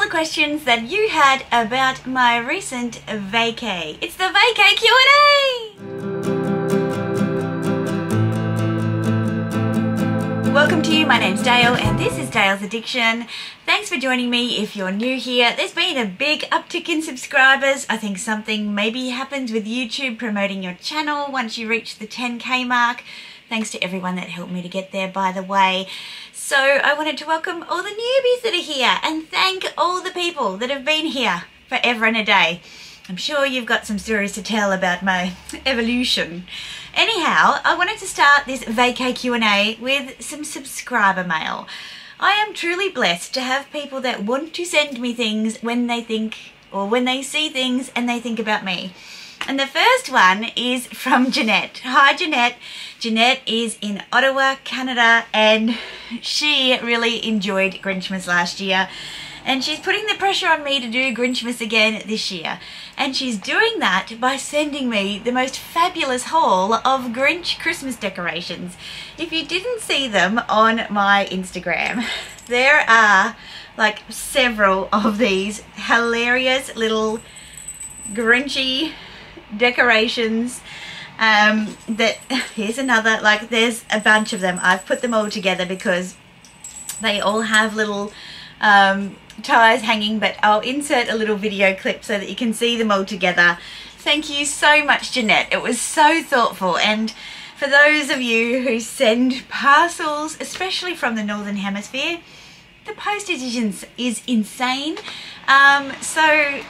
the questions that you had about my recent vacay. It's the vacay Q&A! Welcome to you, my name's Dale and this is Dale's Addiction. Thanks for joining me if you're new here. There's been a big uptick in subscribers. I think something maybe happens with YouTube promoting your channel once you reach the 10k mark. Thanks to everyone that helped me to get there, by the way. So I wanted to welcome all the newbies that are here and thank all the people that have been here forever and a day. I'm sure you've got some stories to tell about my evolution. Anyhow, I wanted to start this vacay Q&A with some subscriber mail. I am truly blessed to have people that want to send me things when they think, or when they see things and they think about me. And the first one is from Jeanette. Hi Jeanette. Jeanette is in Ottawa, Canada, and she really enjoyed Grinchmas last year. And she's putting the pressure on me to do Grinchmas again this year. And she's doing that by sending me the most fabulous haul of Grinch Christmas decorations. If you didn't see them on my Instagram, there are like several of these hilarious little Grinchy decorations. Here's another, like there's a bunch of them. I've put them all together because they all have little ties hanging, but I'll insert a little video clip so that you can see them all together. Thank you so much, Jeanette. It was so thoughtful. And for those of you who send parcels, especially from the Northern Hemisphere, the postage is insane. So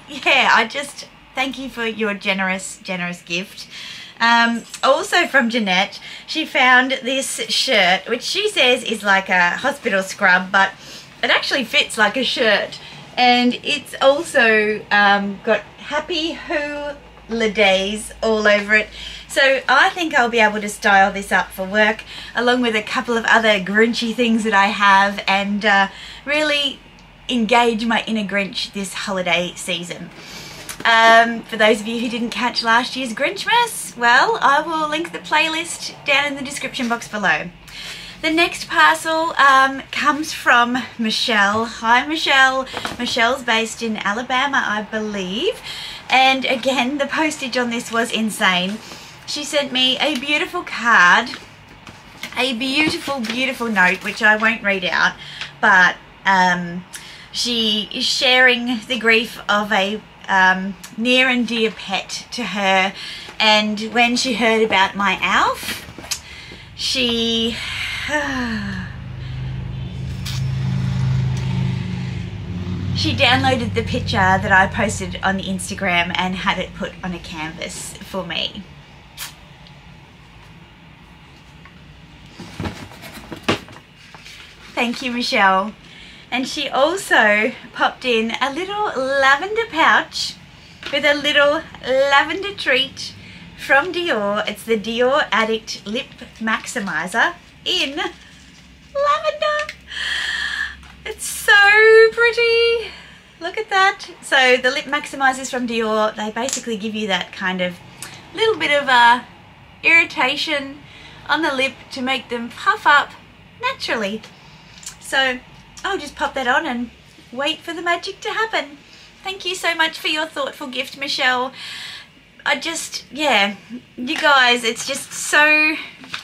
yeah, I just thank you for your generous gift. Also from Jeanette, she found this shirt, which she says is like a hospital scrub, but it actually fits like a shirt. And it's also got Happy Holidays all over it. So I think I'll be able to style this up for work, along with a couple of other Grinchy things that I have, and really engage my inner Grinch this holiday season. For those of you who didn't catch last year's Grinchmas, well, I will link the playlist down in the description box below. The next parcel comes from Michelle. Hi Michelle. Michelle's based in Alabama, I believe. And again, the postage on this was insane. She sent me a beautiful card, a beautiful, beautiful note, which I won't read out, but she is sharing the grief of a near and dear pet to her, and when she heard about my Alf, she downloaded the picture that I posted on the Instagram and had it put on a canvas for me. Thank you, Michelle. And she also popped in a little lavender pouch with a little lavender treat from Dior. It's the Dior Addict Lip Maximizer in lavender. It's so pretty. Look at that. So the lip maximizers from Dior, they basically give you that kind of little bit of irritation on the lip to make them puff up naturally. So I'll just pop that on and wait for the magic to happen. Thank you so much for your thoughtful gift, Michelle. Yeah, you guys, it's just so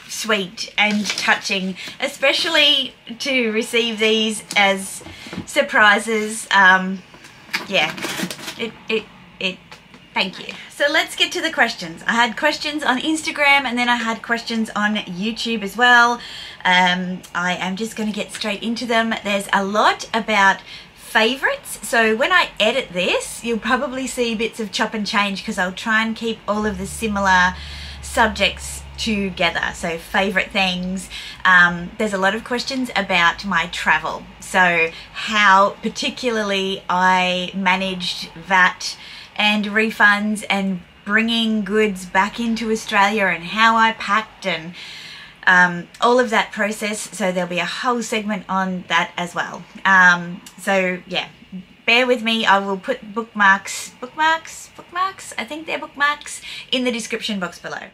sweet and touching, especially to receive these as surprises. Yeah, thank you. So let's get to the questions. I had questions on Instagram and then I had questions on YouTube as well. I am just going to get straight into them. There's a lot about favorites, so when I edit this you'll probably see bits of chop and change because I'll try and keep all of the similar subjects together. So favorite things. There's a lot of questions about my travel, so how particularly I managed VAT and refunds and bringing goods back into Australia and how I packed and all of that process. So there'll be a whole segment on that as well. So yeah, bear with me. I will put bookmarks, I think they're bookmarks, in the description box below.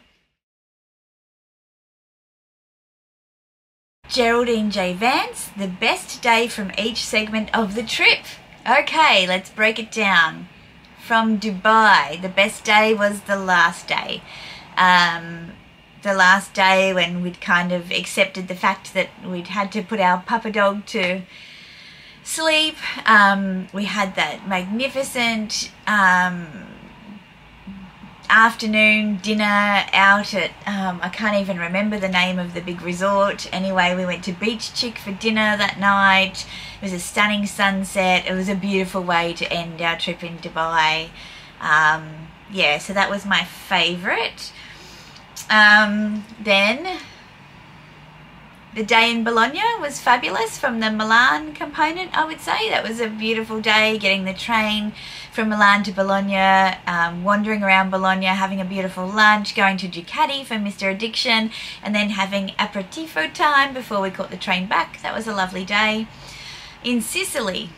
Geraldine J. Vance, the best day from each segment of the trip. Okay, let's break it down. From Dubai, the best day was the last day. The last day when we'd kind of accepted the fact that we'd had to put our pupper dog to sleep. We had that magnificent afternoon dinner out at, I can't even remember the name of the big resort. Anyway, we went to Beach Chick for dinner that night. It was a stunning sunset. It was a beautiful way to end our trip in Dubai. Yeah, so that was my favourite. Then the day in Bologna was fabulous from the Milan component, I would say. That was a beautiful day, getting the train from Milan to Bologna, wandering around Bologna, having a beautiful lunch, going to Ducati for Mr. Addiction, and then having aperitivo time before we caught the train back. That was a lovely day. In Sicily,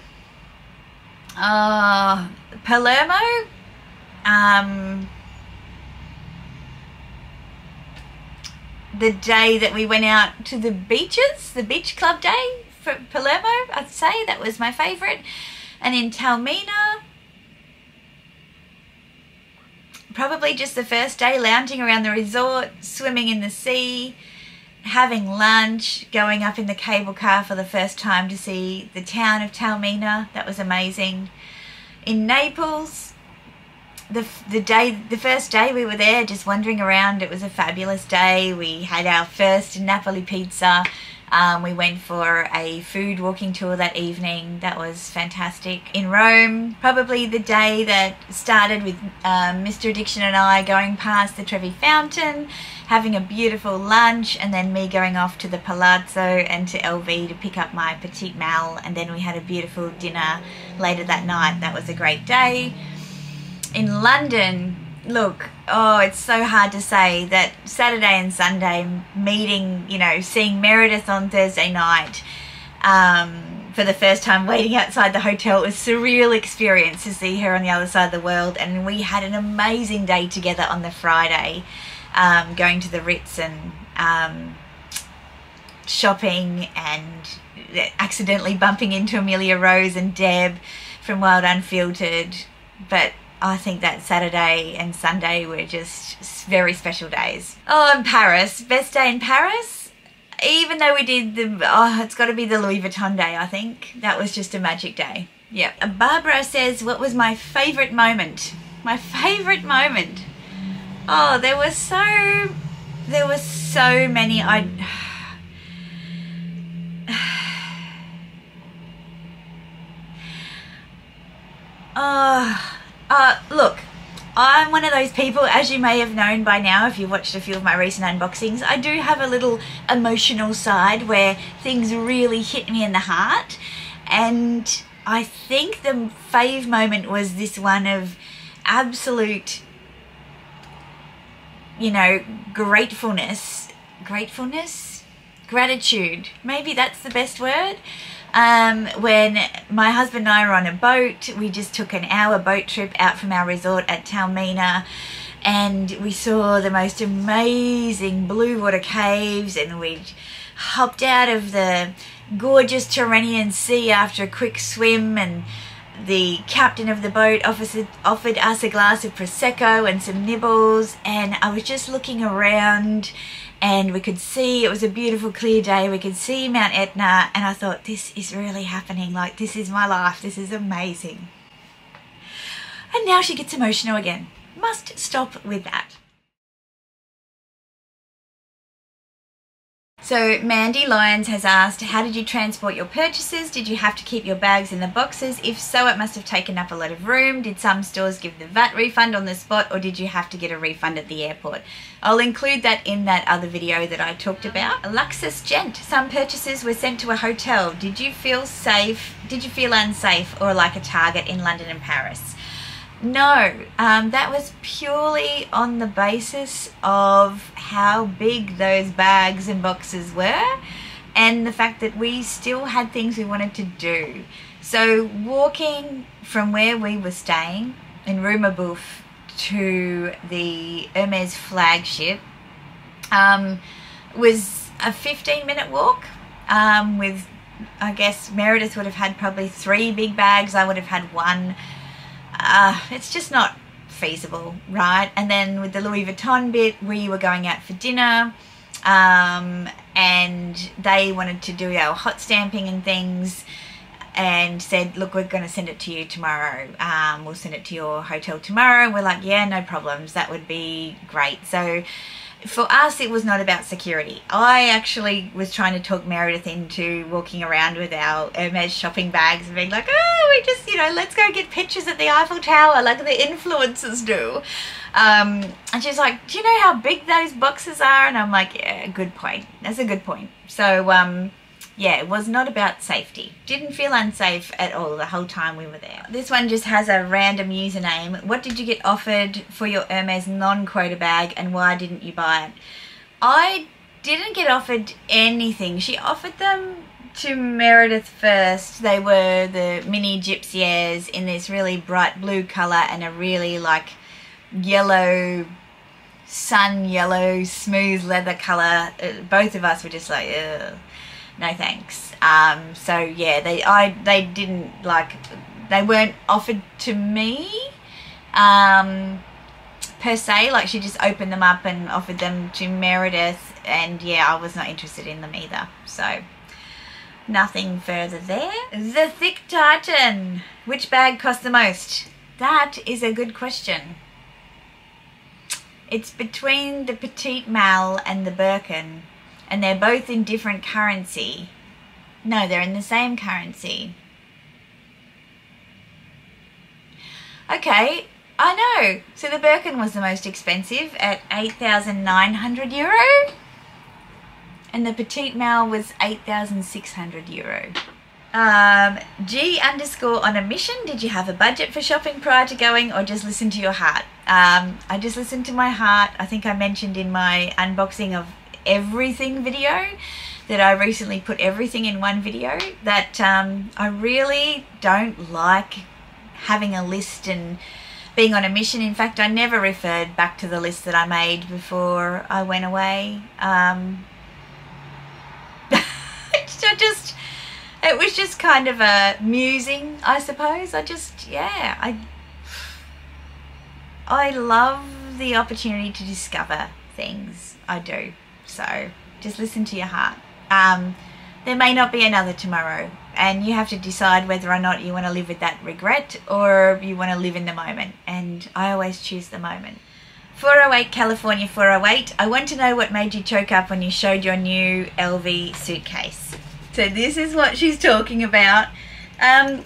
Palermo, the day that we went out to the beaches, the beach club day for Palermo, I'd say that was my favourite. And in Taormina, probably just the first day, lounging around the resort, swimming in the sea, having lunch, going up in the cable car for the first time to see the town of Taormina. That was amazing. In Naples, the first day we were there, just wandering around, it was a fabulous day. We had our first Napoli pizza. We went for a food walking tour that evening. That was fantastic. In Rome, probably the day that started with Mr. Addiction and I going past the Trevi Fountain, having a beautiful lunch, and then me going off to the Palazzo and to LV to pick up my petite mal, and then we had a beautiful dinner later that night. That was a great day. In London, look, oh, it's so hard to say that Saturday and Sunday meeting, you know, seeing Meredith on Thursday night for the first time, waiting outside the hotel. It was a surreal experience to see her on the other side of the world. And we had an amazing day together on the Friday, going to the Ritz and shopping, and accidentally bumping into Amelia Rose and Deb from Wild Unfiltered. But I think that Saturday and Sunday were just very special days. Oh, and Paris. Best day in Paris. Even though we did it's got to be the Louis Vuitton day, I think. That was just a magic day. Yeah. Barbara says, what was my favourite moment? My favourite moment? Oh, there were so many. Look, I'm one of those people, as you may have known by now if you've watched a few of my recent unboxings, I do have a little emotional side where things really hit me in the heart, and I think the fave moment was this one of absolute, you know, gratitude, maybe that's the best word. When my husband and I were on a boat, we just took an hour boat trip out from our resort at Taormina, and we saw the most amazing blue water caves, and we hopped out of the gorgeous Tyrrhenian Sea after a quick swim, and the captain of the boat offered us a glass of Prosecco and some nibbles, and I was just looking around, and we could see, it was a beautiful clear day, we could see Mount Etna, and I thought, this is really happening, like this is my life, this is amazing. And now she gets emotional again. Must stop with that. So Mandy Lyons has asked, how did you transport your purchases? Did you have to keep your bags in the boxes? If so, it must have taken up a lot of room. Did some stores give the VAT refund on the spot, or did you have to get a refund at the airport? I'll include that in that other video that I talked about. Luxus Gent, some purchases were sent to a hotel. Did you feel safe? Did you feel unsafe or like a target in London and Paris? No, that was purely on the basis of how big those bags and boxes were, and the fact that we still had things we wanted to do. So walking from where we were staying in Rue Mabouf to the Hermes flagship was a 15-minute walk, with, I guess Meredith would have had probably 3 big bags. I would have had 1. It's just not feasible, right? And then with the Louis Vuitton bit, we were going out for dinner, and they wanted to do our hot stamping and things, and said, look, we're going to send it to you tomorrow. We'll send it to your hotel tomorrow. We're like, yeah, no problems. That would be great. So for us, it was not about security. I actually was trying to talk Meredith into walking around with our Hermes shopping bags and being like, oh, we just, you know, let's go get pictures at the Eiffel Tower like the influencers do. And she's like, do you know how big those boxes are? And I'm like, yeah, good point. That's a good point. So, yeah, it was not about safety. Didn't feel unsafe at all the whole time we were there. This one just has a random username. What did you get offered for your Hermes non-quota bag, and why didn't you buy it? I didn't get offered anything. She offered them to Meredith first. They were the mini gypsies in this really bright blue colour and a really like yellow, sun yellow, smooth leather colour. Both of us were just like, ugh. No thanks. So yeah, they didn't like, they weren't offered to me per se. Like she just opened them up and offered them to Meredith, and yeah, I was not interested in them either. So nothing further there. The Thick Titan. Which bag cost the most? That is a good question. It's between the Petite Mal and the Birkin. And they're both in different currency. No, they're in the same currency. Okay, I know. So the Birkin was the most expensive at €8,900. And the Petite Mal was €8,600. G_ on a mission. Did you have a budget for shopping prior to going, or just listen to your heart? I just listened to my heart. I think I mentioned in my unboxing of everything video that I recently put everything in one video, that I really don't like having a list and being on a mission. In fact, I never referred back to the list that I made before I went away. It was just kind of amusing, I suppose. I love the opportunity to discover things. I do. So just listen to your heart. There may not be another tomorrow, and you have to decide whether or not you want to live with that regret or you want to live in the moment. And I always choose the moment. 408 California 408. I want to know what made you choke up when you showed your new LV suitcase. So this is what she's talking about.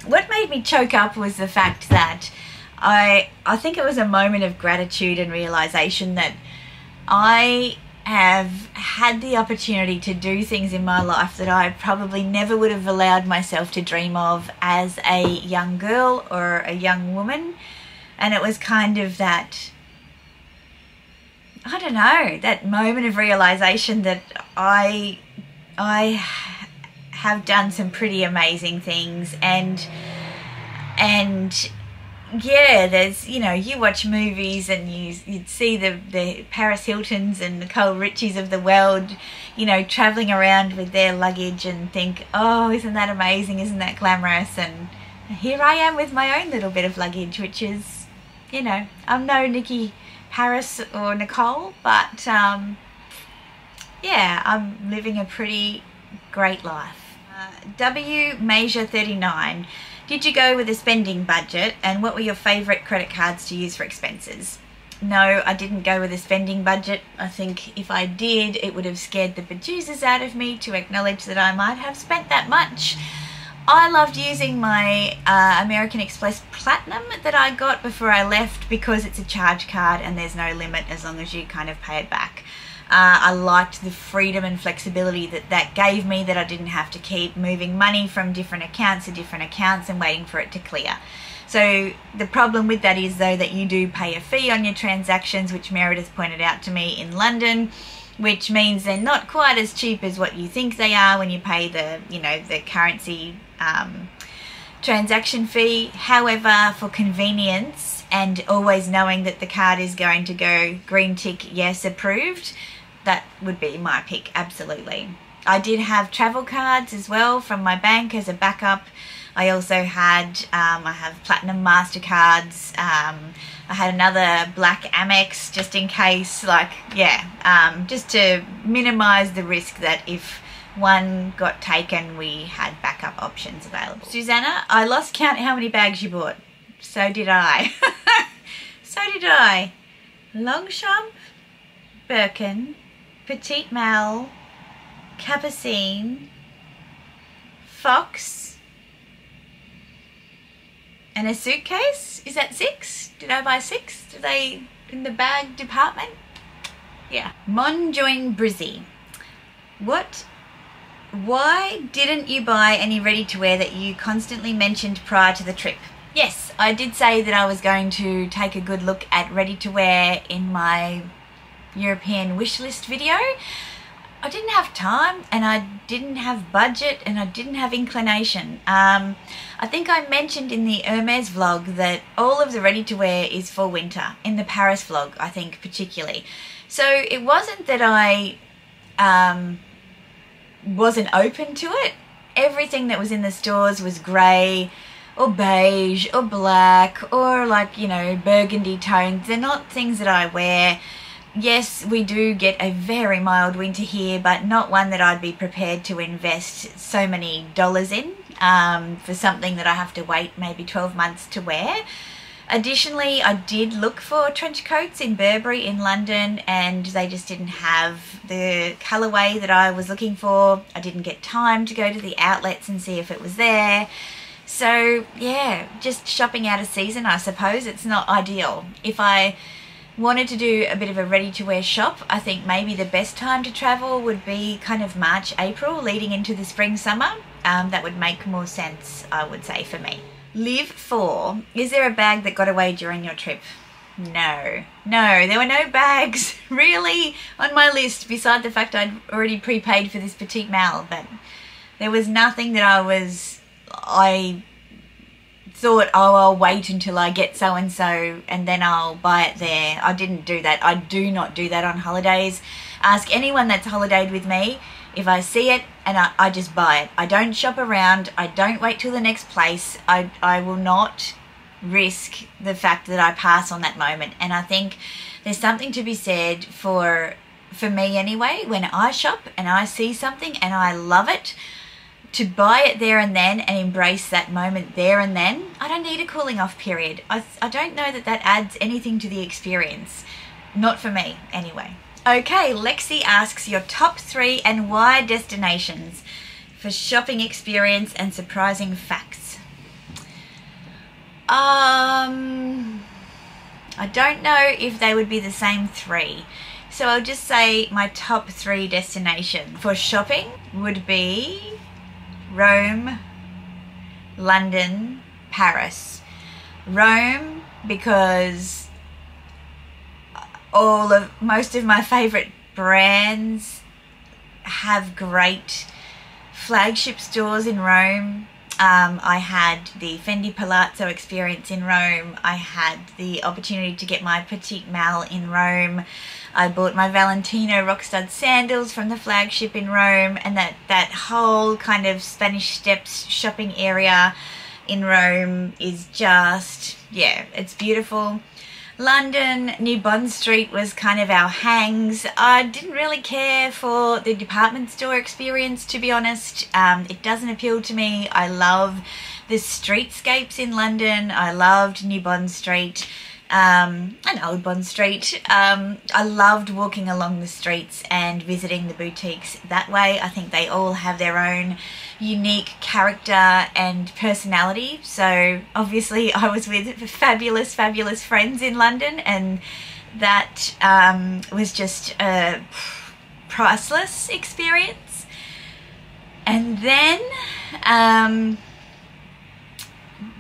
What made me choke up was the fact that I think it was a moment of gratitude and realization that I have had the opportunity to do things in my life that I probably never would have allowed myself to dream of as a young girl or a young woman. And it was kind of that, I don't know, that moment of realization that I have done some pretty amazing things, and yeah, there's, you know, you watch movies and you'd see the Paris Hiltons and Nicole Richies of the world, you know, traveling around with their luggage and think, oh, isn't that amazing, isn't that glamorous? And here I am with my own little bit of luggage, which is, you know, I'm no Nikki Paris or Nicole, but yeah, I'm living a pretty great life. W Major 39. Did you go with a spending budget, and what were your favourite credit cards to use for expenses? No, I didn't go with a spending budget. I think if I did, it would have scared the bejesus out of me to acknowledge that I might have spent that much. I loved using my American Express Platinum that I got before I left, because it's a charge card and there's no limit as long as you kind of pay it back. I liked the freedom and flexibility that gave me, that I didn't have to keep moving money from different accounts to different accounts and waiting for it to clear. So the problem with that is, though, that you do pay a fee on your transactions, which Meredith pointed out to me in London, which means they're not quite as cheap as what you think they are when you pay the, you know, the currency transaction fee. However, for convenience and always knowing that the card is going to go green tick, yes, approved, that would be my pick, absolutely. I did have travel cards as well from my bank as a backup. I also had, I have platinum MasterCards. I had another black Amex just in case, like, yeah, just to minimize the risk that if one got taken, we had backup options available. Susanna, I lost count how many bags you bought. So did I. So did I. Longchamp, Birkin, Petite Mal, Capucine, Fox, and a suitcase. Is that 6? Did I buy 6? Are they in the bag department? Yeah. Monjoin Brizzy. Why didn't you buy any ready-to-wear that you constantly mentioned prior to the trip? Yes, I did say that I was going to take a good look at ready-to-wear in my European wish list video. I didn't have time, and I didn't have budget, and I didn't have inclination. I think I mentioned in the Hermes vlog that all of the ready-to-wear is for winter, in the Paris vlog, I think, particularly. So it wasn't that I wasn't open to it. Everything that was in the stores was grey or beige or black or, like, you know, burgundy tones. They're not things that I wear. Yes, we do get a very mild winter here, but not one that I'd be prepared to invest so many dollars in for something that I have to wait maybe 12 months to wear. Additionally, I did look for trench coats in Burberry in London, and they just didn't have the colourway that I was looking for. I didn't get time to go to the outlets and see if it was there. So yeah, just shopping out of season, I suppose. It's not ideal. If I wanted to do a bit of a ready-to-wear shop, I think maybe the best time to travel would be kind of March, April, leading into the spring, summer. That would make more sense, I would say, for me. Live 4. Is there a bag that got away during your trip? No, there were no bags really on my list, beside the fact I'd already prepaid for this Petite Mal, but there was nothing that I thought, oh, I'll wait until I get so-and-so and then I'll buy it there. I didn't do that. I do not do that on holidays. Ask anyone that's holidayed with me. If I see it, and I just buy it. I don't shop around. I don't wait till the next place. I will not risk the fact that I pass on that moment. And I think there's something to be said for me anyway, when I shop and I see something and I love it, to buy it there and then and embrace that moment there and then. I don't need a cooling off period. I don't know that that adds anything to the experience. Not for me, anyway. Okay, Lexi asks your top 3 and why destinations for shopping experience and surprising facts. I don't know if they would be the same 3. So I'll just say my top 3 destination for shopping would be Rome, London, Paris. Rome because most of my favorite brands have great flagship stores in Rome. I had the Fendi Palazzo experience in Rome. I had the opportunity to get my Petite Mal in Rome. I bought my Valentino Rockstud sandals from the flagship in Rome, and that whole kind of Spanish Steps shopping area in Rome is just, yeah, it's beautiful. London, New Bond Street was kind of our hangs. I didn't really care for the department store experience, to be honest. It doesn't appeal to me. I love the streetscapes in London. I loved New Bond Street and Old Bond Street. I loved walking along the streets and visiting the boutiques that way. I think they all have their own unique character and personality. So obviously I was with fabulous friends in London, and that was just a priceless experience. And then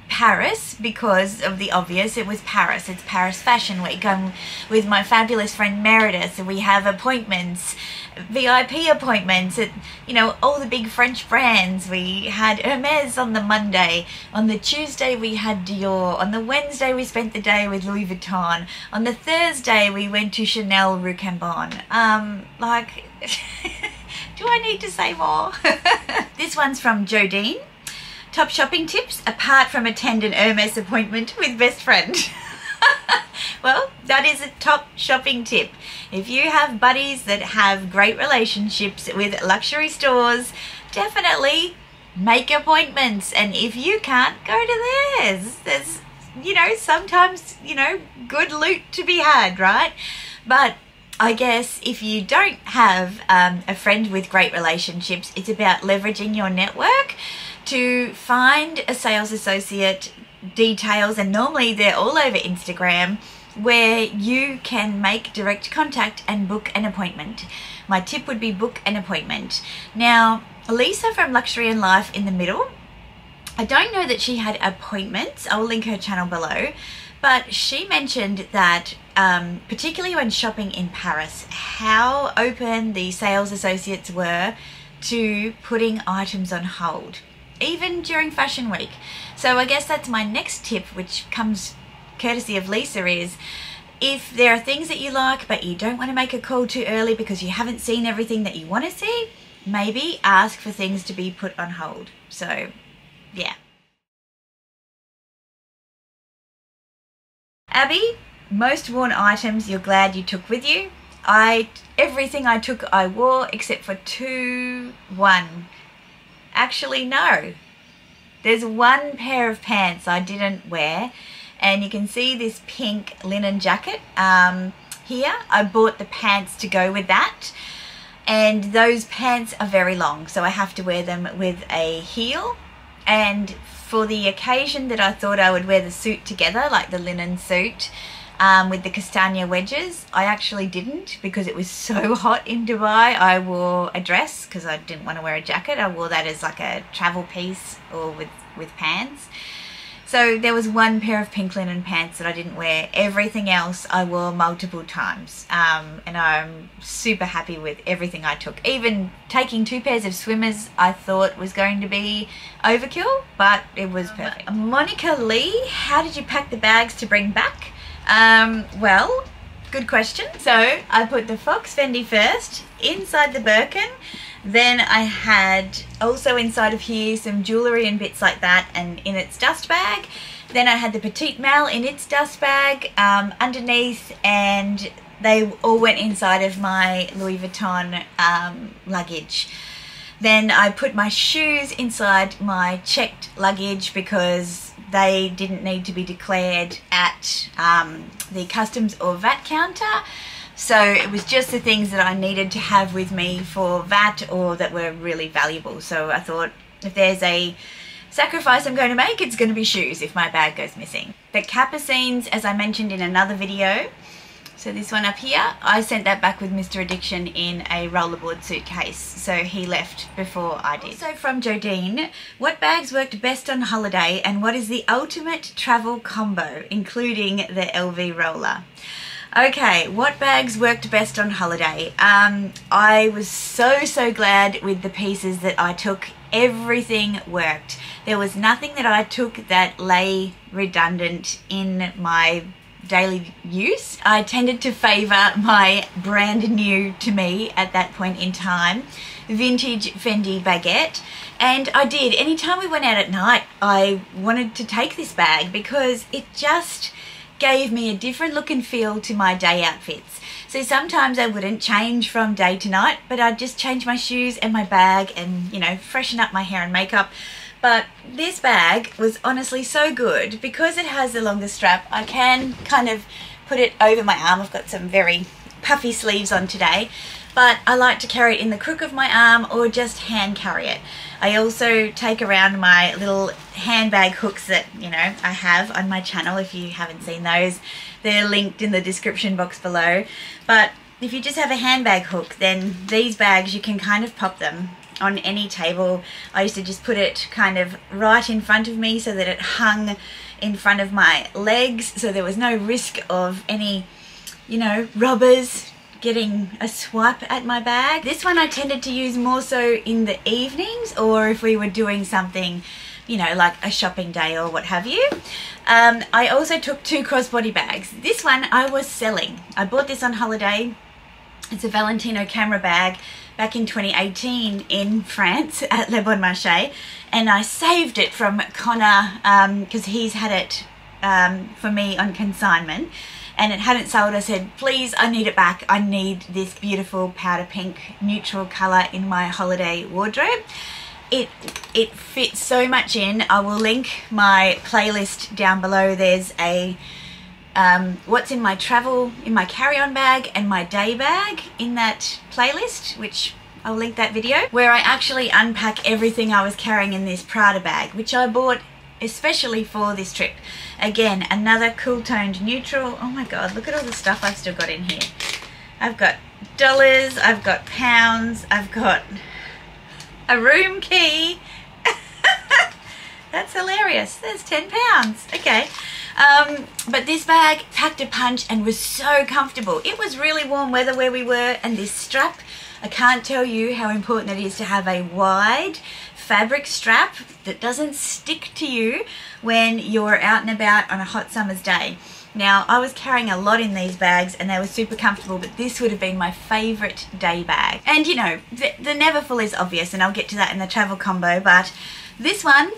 Paris, because of the obvious. It was Paris. It's Paris Fashion Week. I'm with my fabulous friend Meredith, and we have appointments, VIP appointments at, you know, all the big French brands. We had Hermes on the Monday. On the Tuesday we had Dior. On the Wednesday we spent the day with Louis Vuitton. On the Thursday we went to Chanel Rue Cambon. Like Do I need to say more? This one's from Jodine. Top shopping tips apart from attend an Hermes appointment with best friend. Well, that is a top shopping tip. If you have buddies that have great relationships with luxury stores, definitely make appointments. And if you can't, go to theirs. There's, you know, sometimes, you know, good loot to be had, right? But I guess if you don't have a friend with great relationships, it's about leveraging your network to find a sales associate details, and normally they're all over Instagram, where you can make direct contact and book an appointment. My tip would be book an appointment. Now, Lisa from Luxury and Life in the Middle, I don't know that she had appointments. I'll link her channel below, but she mentioned that particularly when shopping in Paris, how open the sales associates were to putting items on hold, even during Fashion Week. So I guess that's my next tip, which comes courtesy of Lisa, is if there are things that you like but you don't want to make a call too early because you haven't seen everything that you want to see, maybe ask for things to be put on hold. So yeah. Abby, most worn items you're glad you took with you. Everything I took I wore except for one. Actually, no. There's one pair of pants I didn't wear, and you can see this pink linen jacket here. I bought the pants to go with that, and those pants are very long, so I have to wear them with a heel. And for the occasion that I thought I would wear the suit together, like the linen suit with the castagna wedges, I actually didn't because it was so hot in Dubai. I wore a dress because I didn't want to wear a jacket. I wore that as like a travel piece or with pants. So there was one pair of pink linen pants that I didn't wear. Everything else I wore multiple times, and I'm super happy with everything I took. Even taking 2 pairs of swimmers I thought was going to be overkill, but it was perfect. Monica Lee, how did you pack the bags to bring back? Well, good question. So I put the Fox Fendi first inside the Birkin. Then I had also inside of here some jewellery and bits like that, and in its dust bag. Then I had the Petite Mal in its dust bag underneath, and they all went inside of my Louis Vuitton luggage. Then I put my shoes inside my checked luggage because they didn't need to be declared at the customs or VAT counter. So it was just the things that I needed to have with me for VAT or that were really valuable. So I thought, if there's a sacrifice I'm going to make, it's going to be shoes if my bag goes missing. The Capucines, as I mentioned in another video, so this one up here, I sent that back with Mr. Addiction in a rollerboard suitcase. So he left before I did. Also from Jodine, what bags worked best on holiday and what is the ultimate travel combo, including the LV roller? Okay, what bags worked best on holiday? I was so glad with the pieces that I took. Everything worked. There was nothing that I took that lay redundant in my daily use. I tended to favour my brand new to me at that point in time vintage Fendi baguette, and I did. Anytime we went out at night, I wanted to take this bag because it just gave me a different look and feel to my day outfits. So sometimes I wouldn't change from day to night, but I'd just change my shoes and my bag and, you know, freshen up my hair and makeup. But this bag was honestly so good because it has the longer strap. I can kind of put it over my arm. I've got some very puffy sleeves on today, but I like to carry it in the crook of my arm or just hand carry it. I also take around my little handbag hooks that, you know, I have on my channel. If you haven't seen those, they're linked in the description box below. But if you just have a handbag hook, then these bags, you can kind of pop them on any table. I used to just put it kind of right in front of me so that it hung in front of my legs, so there was no risk of any, you know, robbers getting a swipe at my bag. This one I tended to use more so in the evenings, or if we were doing something, you know, like a shopping day or what have you. I also took 2 crossbody bags. This one I was selling. I bought this on holiday It's a Valentino camera bag back in 2018 in France at Le Bon Marché, and I saved it from Connor because he's had it for me on consignment, and it hadn't sold. I said, please, I need it back. I need this beautiful powder pink neutral colour in my holiday wardrobe. It fits so much in. I will link my playlist down below. There's a what's in my travel, in my carry-on bag and my day bag in that playlist, which I'll link that video, where I actually unpack everything I was carrying in this Prada bag, which I bought especially for this trip. Again, another cool toned neutral. Oh my god, look at all the stuff I've still got in here. I've got dollars, I've got pounds, I've got a room key. That's hilarious. There's 10 pounds. Okay. But this bag packed a punch and was so comfortable. It was really warm weather where we were, and this strap, I can't tell you how important it is to have a wide fabric strap that doesn't stick to you when you're out and about on a hot summer's day. Now, I was carrying a lot in these bags and they were super comfortable, but this would have been my favourite day bag. And you know, the Neverfull is obvious, and I'll get to that in the travel combo, but this one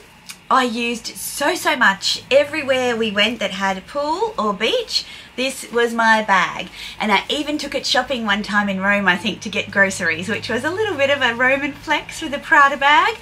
I used so much. Everywhere we went that had a pool or beach, this was my bag. And I even took it shopping one time in Rome, I think, to get groceries, which was a little bit of a Roman flex with a Prada bag.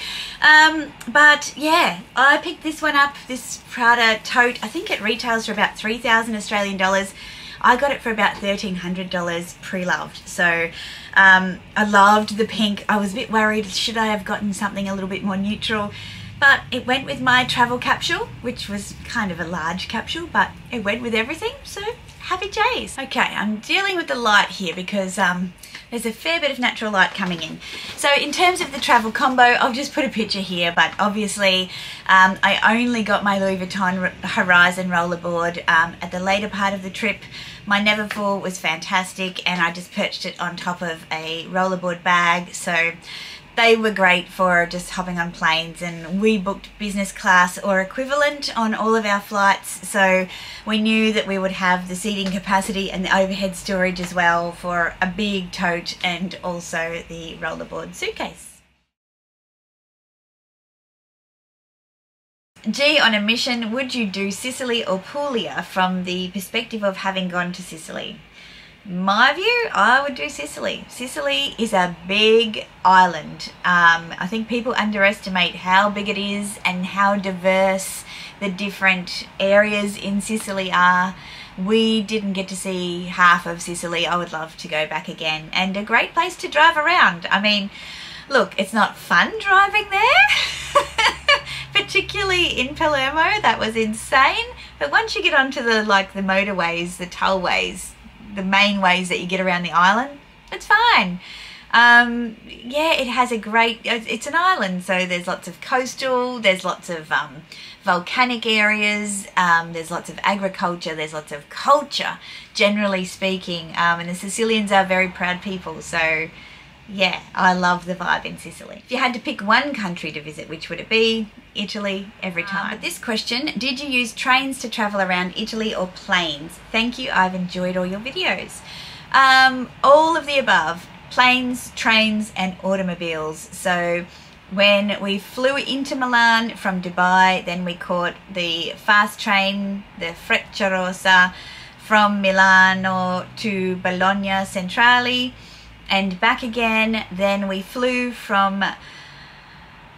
But yeah, I picked this one up, this Prada tote. I think it retails for about 3,000 Australian dollars. I got it for about $1,300 pre-loved. So I loved the pink. I was a bit worried, should I have gotten something a little bit more neutral? But it went with my travel capsule, which was kind of a large capsule, but it went with everything, so happy days. Okay, I'm dealing with the light here because there's a fair bit of natural light coming in. So in terms of the travel combo, I'll just put a picture here, but obviously I only got my Louis Vuitton Horizon rollerboard at the later part of the trip. My Neverfull was fantastic, and I just perched it on top of a rollerboard bag, so they were great for just hopping on planes, and we booked business class or equivalent on all of our flights, so we knew that we would have the seating capacity and the overhead storage as well for a big tote and also the rollerboard suitcase. G on a mission, would you do Sicily or Puglia from the perspective of having gone to Sicily? My view, I would do Sicily. Sicily is a big island. I think people underestimate how big it is and how diverse the different areas in Sicily are. We didn't get to see half of Sicily. I would love to go back again, and a great place to drive around. I mean, look, it's not fun driving there, particularly in Palermo. That was insane. But once you get onto the motorways, the tollways, the main ways that you get around the island, it's fine. Yeah, it has a great, it's an island, so there's lots of coastal, there's lots of volcanic areas, there's lots of agriculture, there's lots of culture, generally speaking, and the Sicilians are very proud people, so yeah, I love the vibe in Sicily. If you had to pick one country to visit, which would it be? Italy, every time. But this question, did you use trains to travel around Italy or planes? Thank you, I've enjoyed all your videos. All of the above, planes, trains and automobiles. So when we flew into Milan from Dubai, then we caught the fast train, the Frecciarossa, from Milano to Bologna Centrale and back again. Then we flew from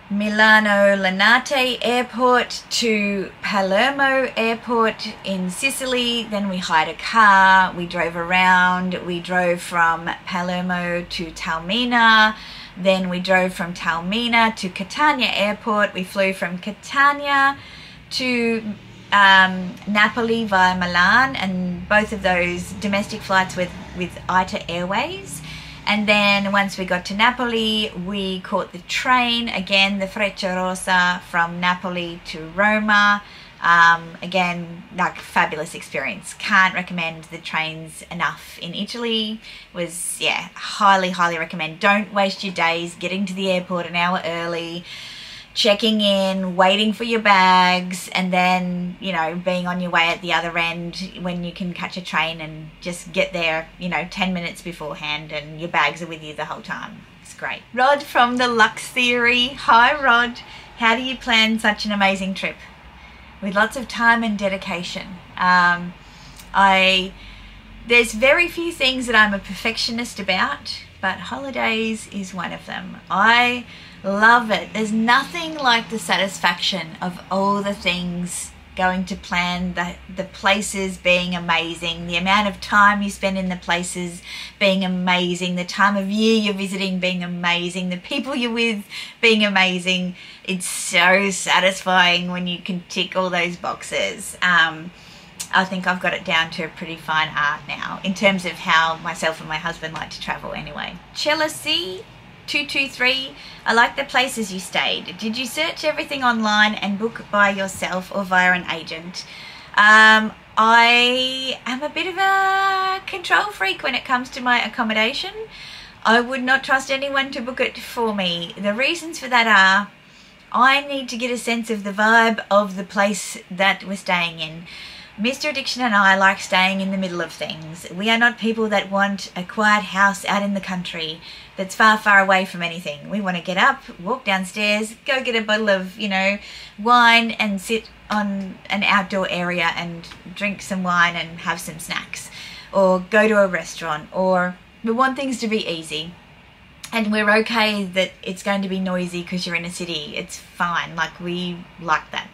Milano Linate Airport to Palermo Airport in Sicily. Then we hired a car, we drove around, we drove from Palermo to Taormina, then we drove from Taormina to Catania Airport, we flew from Catania to Napoli via Milan, and both of those domestic flights with YTers Airways. And then once we got to Napoli, we caught the train, again the Frecciarossa from Napoli to Roma. Again, like, fabulous experience. Can't recommend the trains enough in Italy. Was, yeah, highly recommend. Don't waste your days getting to the airport an hour early. checking in, waiting for your bags, and then, you know, being on your way at the other end when you can catch a train and just get there, you know, 10 minutes beforehand and your bags are with you the whole time. It's great. Rod from the Lux Theory. Hi, Rod. How do you plan such an amazing trip? With lots of time and dedication. There's very few things that I'm a perfectionist about, but holidays is one of them. I love it. There's nothing like the satisfaction of all the things going to plan, the places being amazing, the amount of time you spend in the places being amazing, the time of year you're visiting being amazing, the people you're with being amazing. It's so satisfying when you can tick all those boxes. I think I've got it down to a pretty fine art now in terms of how myself and my husband like to travel anyway. Chelsea 223, I like the places you stayed. Did you search everything online and book by yourself or via an agent? I am a bit of a control freak when it comes to my accommodation. I would not trust anyone to book it for me. The reasons for that are I need to get a sense of the vibe of the place that we're staying in. Mr. Addiction and I like staying in the middle of things. We are not people that want a quiet house out in the country that's far, far away from anything. We want to get up, walk downstairs, go get a bottle of, you know, wine and sit on an outdoor area and drink some wine and have some snacks, or go to a restaurant, or we want things to be easy. And we're okay that it's going to be noisy because you're in a city. It's fine. Like, we like that.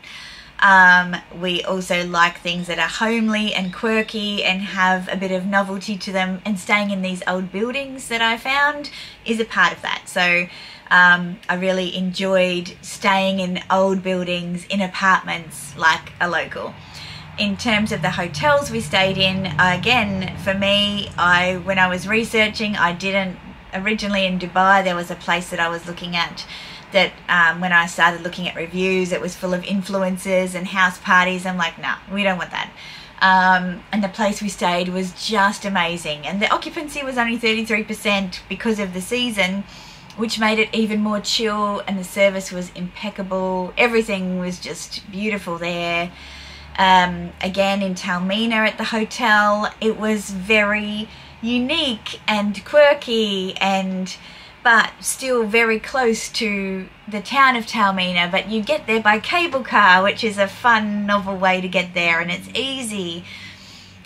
We also like things that are homely and quirky and have a bit of novelty to them, and staying in these old buildings that I found is a part of that. So I really enjoyed staying in old buildings, in apartments, like a local. In terms of the hotels we stayed in, again, for me, when I was researching, I didn't originally in Dubai. There was a place that I was looking at that when I started looking at reviews, it was full of influencers and house parties. I'm like, nah, we don't want that. And the place we stayed was just amazing. And the occupancy was only 33% because of the season, which made it even more chill, and the service was impeccable. Everything was just beautiful there. Again, in Taormina at the hotel, it was very unique and quirky, but still very close to the town of Taormina. But you get there by cable car, which is a fun, novel way to get there, and it's easy.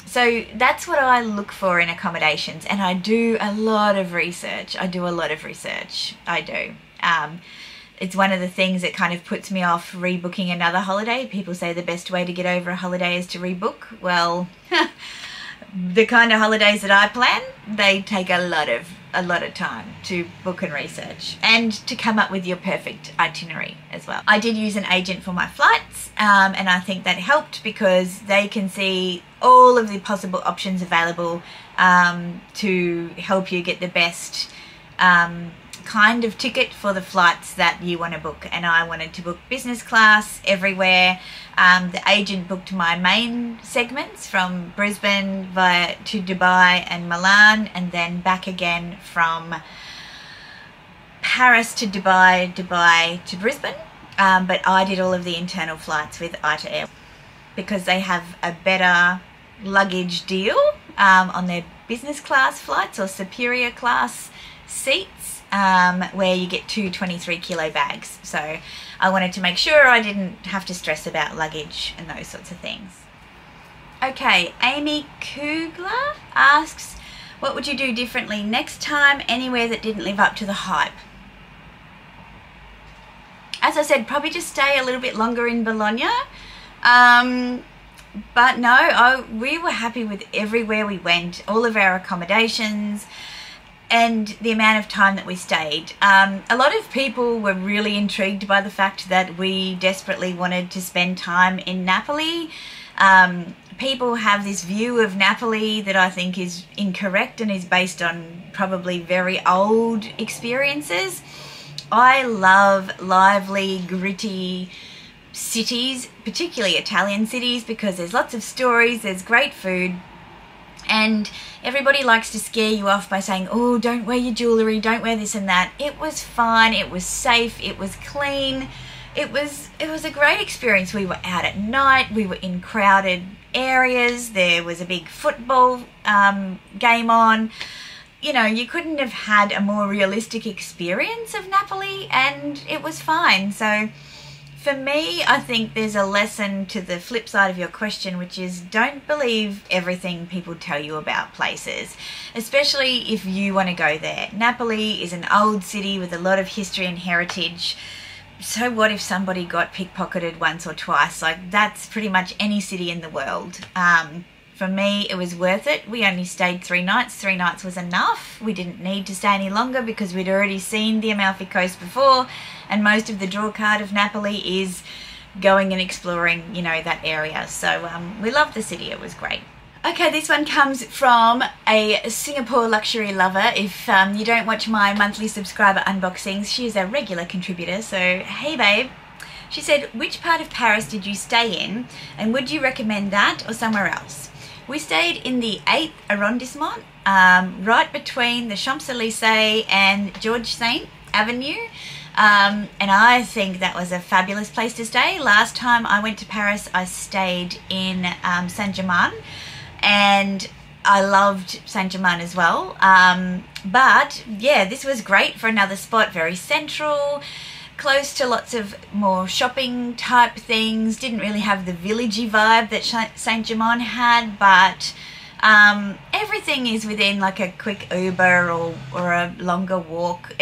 So that's what I look for in accommodations, and I do a lot of research. I do. It's one of the things that kind of puts me off rebooking another holiday. People say the best way to get over a holiday is to rebook. Well, the kind of holidays that I plan, they take a lot of time to book and research, and to come up with your perfect itinerary as well. I did use an agent for my flights, and I think that helped because they can see all of the possible options available to help you get the best kind of ticket for the flights that you want to book. And I wanted to book business class everywhere. The agent booked my main segments from Brisbane to Dubai and Milan, and then back again from Paris to Dubai, Dubai to Brisbane. But I did all of the internal flights with YTers Air because they have a better luggage deal on their business class flights or superior class seats, where you get two 23-kilo bags. So I wanted to make sure I didn't have to stress about luggage and those sorts of things. Okay, Amy Kugler asks, what would you do differently next time anywhere that didn't live up to the hype? As I said, probably just stay a little bit longer in Bologna. But no, we were happy with everywhere we went, all of our accommodations, and the amount of time that we stayed. A lot of people were really intrigued by the fact that we desperately wanted to spend time in Napoli. People have this view of Napoli that I think is incorrect and is based on probably very old experiences. I love lively, gritty cities, particularly Italian cities, because there's lots of stories, there's great food, and everybody likes to scare you off by saying, oh, don't wear your jewellery, don't wear this and that. It was fine, it was safe, it was clean. it was a great experience. We were out at night, we were in crowded areas, there was a big football game on. You know, you couldn't have had a more realistic experience of Napoli, and it was fine. So for me, I think there's a lesson to the flip side of your question, which is don't believe everything people tell you about places, especially if you want to go there. Napoli is an old city with a lot of history and heritage. So what if somebody got pickpocketed once or twice? Like, that's pretty much any city in the world. For me, it was worth it. We only stayed 3 nights. 3 nights was enough. We didn't need to stay any longer because we'd already seen the Amalfi Coast before, and most of the draw card of Napoli is going and exploring, you know, that area. So we loved the city. It was great. Okay, this one comes from a Singapore luxury lover. If you don't watch my monthly subscriber unboxings, she's a regular contributor. So, hey babe. She said, which part of Paris did you stay in, and would you recommend that or somewhere else? We stayed in the 8th arrondissement, right between the Champs-Élysées and George Saint Avenue. And I think that was a fabulous place to stay. Last time I went to Paris, I stayed in Saint-Germain, and I loved Saint-Germain as well. But yeah, this was great for another spot, very central, close to lots of more shopping type things. Didn't really have the villagey vibe that Saint-Germain had, but everything is within like a quick Uber or a longer walk.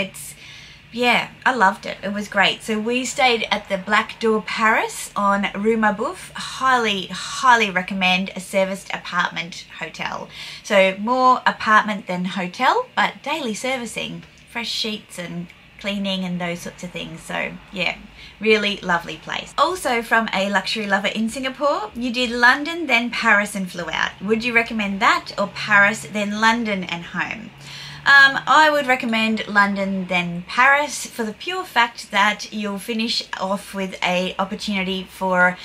Yeah, I loved it. It was great. So we stayed at the Black Door Paris on Rue Marboeuf. Highly, highly recommend a serviced apartment hotel. So more apartment than hotel, but daily servicing, fresh sheets and cleaning and those sorts of things. So yeah, really lovely place. Also from a luxury lover in Singapore, you did London, then Paris and flew out. Would you recommend that, or Paris, then London and home? I would recommend London, then Paris, for the pure fact that you'll finish off with an opportunity for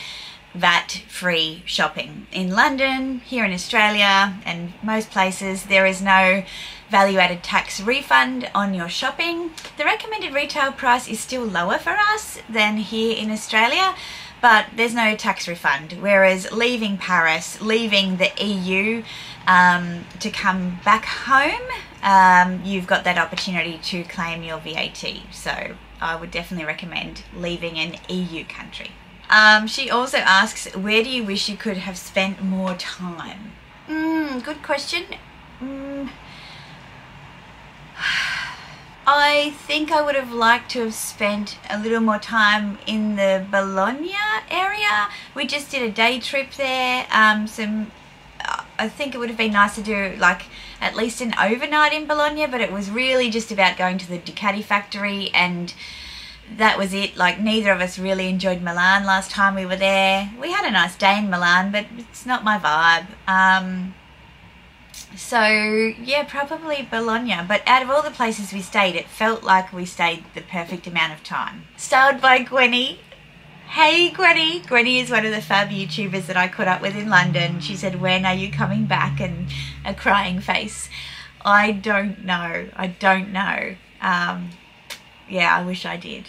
VAT-free shopping. In London, here in Australia and most places, there is no value-added tax refund on your shopping. The recommended retail price is still lower for us than here in Australia, but there's no tax refund. Whereas leaving Paris, leaving the EU to come back home, you've got that opportunity to claim your VAT. So I would definitely recommend leaving an EU country. She also asks, where do you wish you could have spent more time? Good question. I think I would have liked to have spent a little more time in the Bologna area. We just did a day trip there. I think it would have been nice to do like at least an overnight in Bologna, but it was really just about going to the Ducati factory, and that was it. Like, neither of us really enjoyed Milan last time we were there. We had a nice day in Milan, but it's not my vibe. So yeah, probably Bologna. But out of all the places we stayed, it felt like we stayed the perfect amount of time. Styled by Gwenny. Hey Gwenny. Gwenny is one of the fab YouTubers that I caught up with in London. She said, when are you coming back? And a crying face. I don't know. I don't know. Yeah, I wish I did.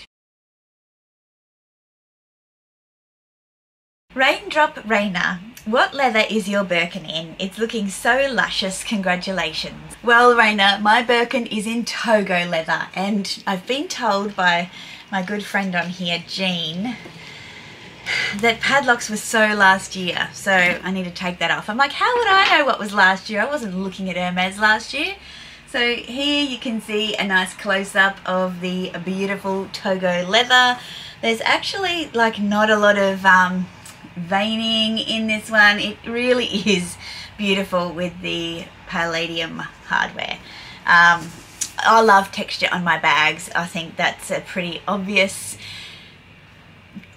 Raindrop Rainer, what leather is your Birkin in? It's looking so luscious, congratulations. Well Rainer, my Birkin is in Togo leather, and I've been told by my good friend on here, Jean, that padlocks were so last year, so I need to take that off. I'm like, how would I know what was last year? I wasn't looking at Hermes last year. So here you can see a nice close-up of the beautiful Togo leather. There's actually like not a lot of veining in this one. It really is beautiful with the palladium hardware. I love texture on my bags. I think that's a pretty obvious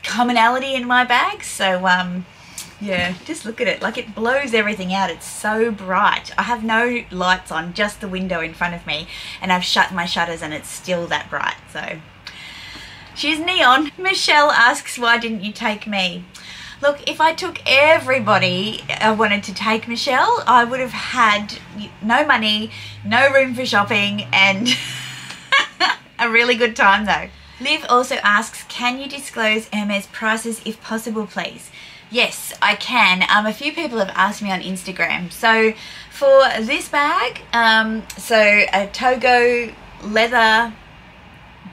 commonality in my bags. So yeah, just look at it. Like, it blows everything out. It's so bright. I have no lights on, just the window in front of me, and I've shut my shutters and it's still that bright. So she's neon. Michelle asks, why didn't you take me? Look, if I took everybody I wanted to take, Michelle, I would have had no money, no room for shopping, and a really good time though. Liv also asks, can you disclose Hermes prices if possible, please? Yes, I can. A few people have asked me on Instagram. So for this bag, so a Togo leather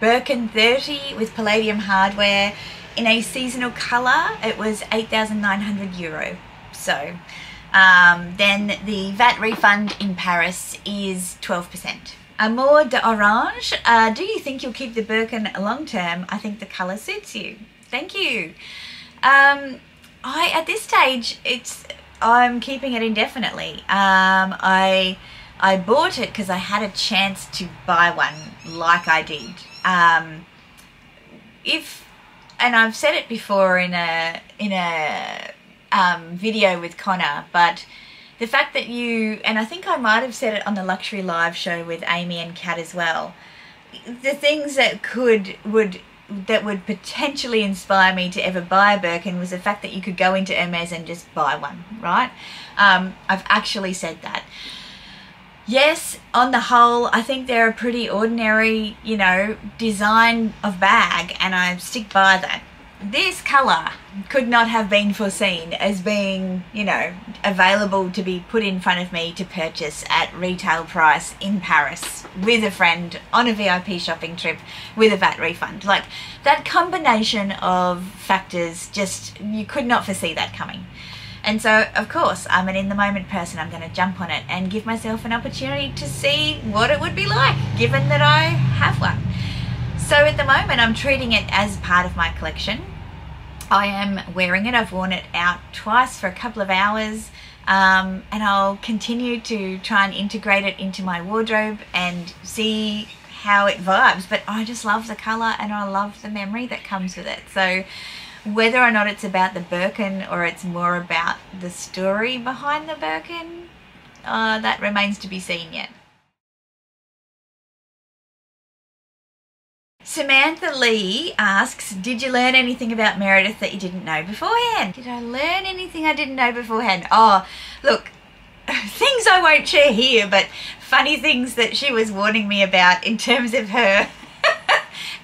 Birkin 30 with palladium hardware in a seasonal colour, it was €8,900. So then the VAT refund in Paris is 12%. Amour d'Orange, do you think you'll keep the Birkin long term? I think the colour suits you. Thank you. At this stage, I'm keeping it indefinitely. I bought it because I had a chance to buy one like I did. And I've said it before in a video with Connor, but the fact that and I think I might have said it on the Luxury Live show with Amy and Kat as well, the things that would potentially inspire me to ever buy a Birkin was the fact that you could go into Hermes and just buy one, right? I've actually said that. Yes, on the whole, I think they're a pretty ordinary, design of bag, and I stick by that. This colour could not have been foreseen as being, available to be put in front of me to purchase at retail price in Paris with a friend on a VIP shopping trip with a VAT refund. Like, that combination of factors, you could not foresee that coming. And so, of course, I'm an in-the-moment person. I'm going to jump on it and give myself an opportunity to see what it would be like, given that I have one. So at the moment, I'm treating it as part of my collection. I am wearing it. I've worn it out twice for a couple of hours, and I'll continue to try and integrate it into my wardrobe and see how it vibes. But I just love the colour, and I love the memory that comes with it. So whether or not it's about the Birkin or it's more about the story behind the Birkin, that remains to be seen yet. Samantha Lee asks, did you learn anything about Meredith that you didn't know beforehand? Did I learn anything I didn't know beforehand? Oh, look, things I won't share here, but funny things that she was warning me about in terms of her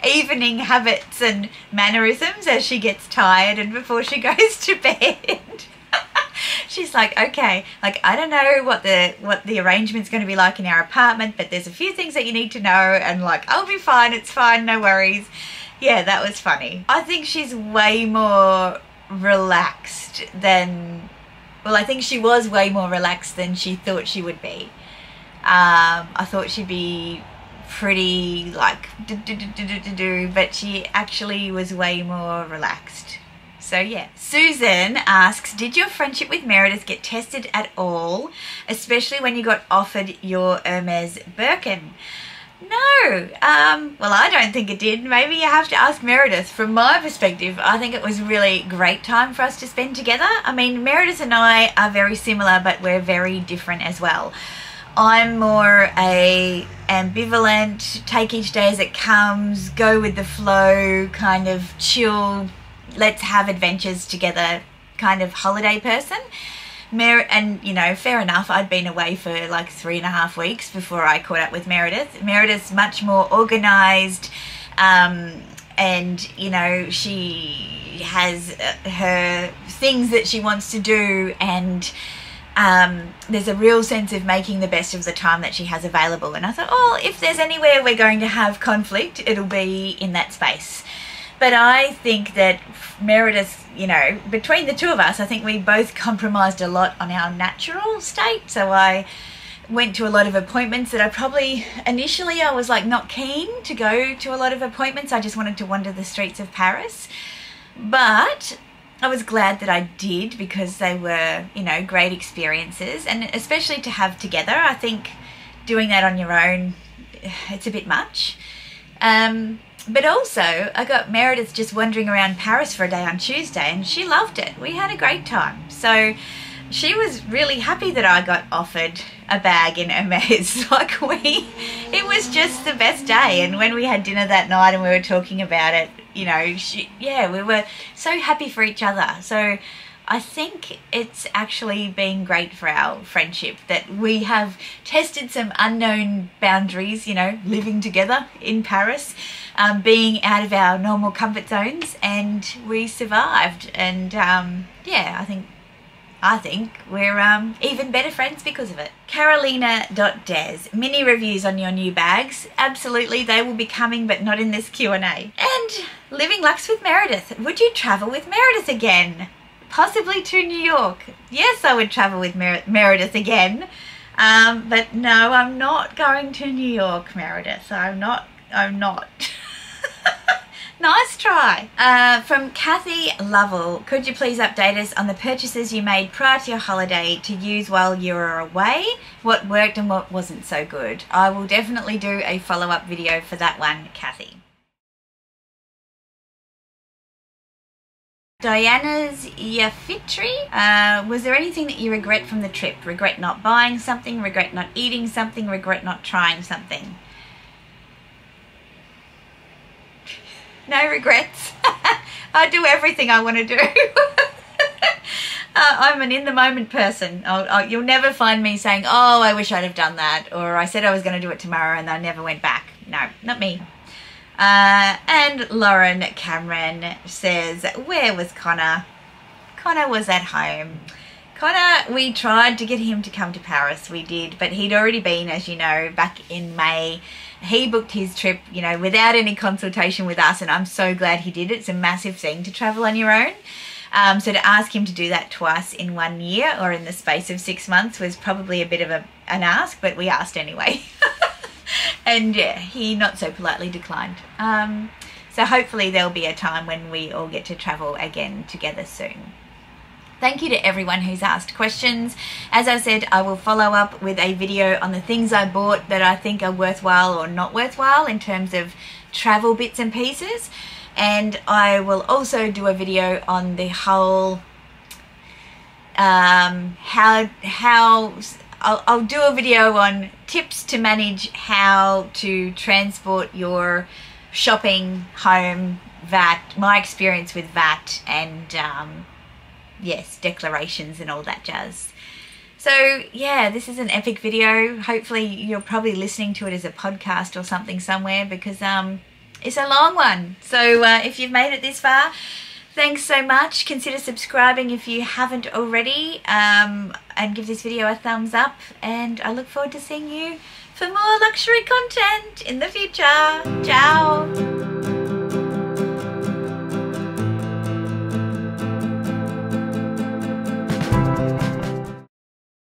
evening habits and mannerisms as she gets tired and before she goes to bed. She's like, okay, like, I don't know what the arrangement's going to be like in our apartment, but there's a few things that you need to know, and like, I'll be fine, it's fine, no worries. Yeah, that was funny. I think she's way more relaxed than, well, I think she was way more relaxed than she thought she would be. I thought she'd be pretty like but she actually was way more relaxed. So yeah. Susan asks, did your friendship with Meredith get tested at all, especially when you got offered your Hermes Birkin? No, well, I don't think it did. Maybe you have to ask Meredith. From my perspective, I think it was a really great time for us to spend together. I mean, Meredith and I are very similar, but we're very different as well. I'm more a ambivalent, take each day as it comes, go with the flow, kind of chill, let's have adventures together kind of holiday person. And, you know, fair enough, I'd been away for like 3.5 weeks before I caught up with Meredith. Meredith's much more organised, and, you know, she has her things that she wants to do, and there's a real sense of making the best of the time that she has available. And I thought, oh, if there's anywhere we're going to have conflict, it'll be in that space. But I think that Meredith, you know, between the two of us, I think we both compromised a lot on our natural state. So I went to a lot of appointments that I probably, initially I was like not keen to go to a lot of appointments. I just wanted to wander the streets of Paris. But I was glad that I did, because they were, you know, great experiences, and especially to have together. I think doing that on your own, it's a bit much. But also, I got Meredith just wandering around Paris for a day on Tuesday, and she loved it. We had a great time. So she was really happy that I got offered a bag in Hermes. Like, it was just the best day. And when we had dinner that night and we were talking about it, you know, we were so happy for each other. So I think it's actually been great for our friendship that we have tested some unknown boundaries, you know, living together in Paris, being out of our normal comfort zones, and we survived. And yeah, I think we're even better friends because of it. Carolina.des, mini reviews on your new bags. Absolutely, they will be coming, but not in this Q&A. And Living Lux with Meredith. Would you travel with Meredith again? Possibly to New York. Yes, I would travel with Meredith again. But no, I'm not going to New York, Meredith. I'm not. Nice try. From Kathy Lovell, could you please update us on the purchases you made prior to your holiday to use while you were away? What worked and what wasn't so good? I will definitely do a follow-up video for that one, Kathy. Diana's Yafitri, was there anything that you regret from the trip? Regret not buying something, regret not eating something, regret not trying something? No regrets. I do everything I want to do. I'm an in-the-moment person. You'll never find me saying, oh, I wish I'd have done that, or I said I was going to do it tomorrow and I never went back. No, not me. And Lauren Cameron says, where was Connor? Connor was at home. Connor, we tried to get him to come to Paris. We did, but he'd already been, as you know, back in May. He booked his trip, you know, without any consultation with us, and I'm so glad he did it. It's a massive thing to travel on your own. So to ask him to do that twice in 1 year or in the space of 6 months was probably a bit of an ask, but we asked anyway. And yeah, he not so politely declined. So hopefully there'll be a time when we all get to travel again together soon. Thank you to everyone who's asked questions. As I said, I will follow up with a video on the things I bought that I think are worthwhile or not worthwhile in terms of travel bits and pieces. And I will also do a video on the whole I'll do a video on tips to manage how to transport your shopping, home, VAT, my experience with VAT, and yes, declarations and all that jazz. So yeah, this is an epic video. Hopefully you're probably listening to it as a podcast or something somewhere, because it's a long one. So if you've made it this far, thanks so much. Consider subscribing if you haven't already, and give this video a thumbs up, and I look forward to seeing you for more luxury content in the future. Ciao.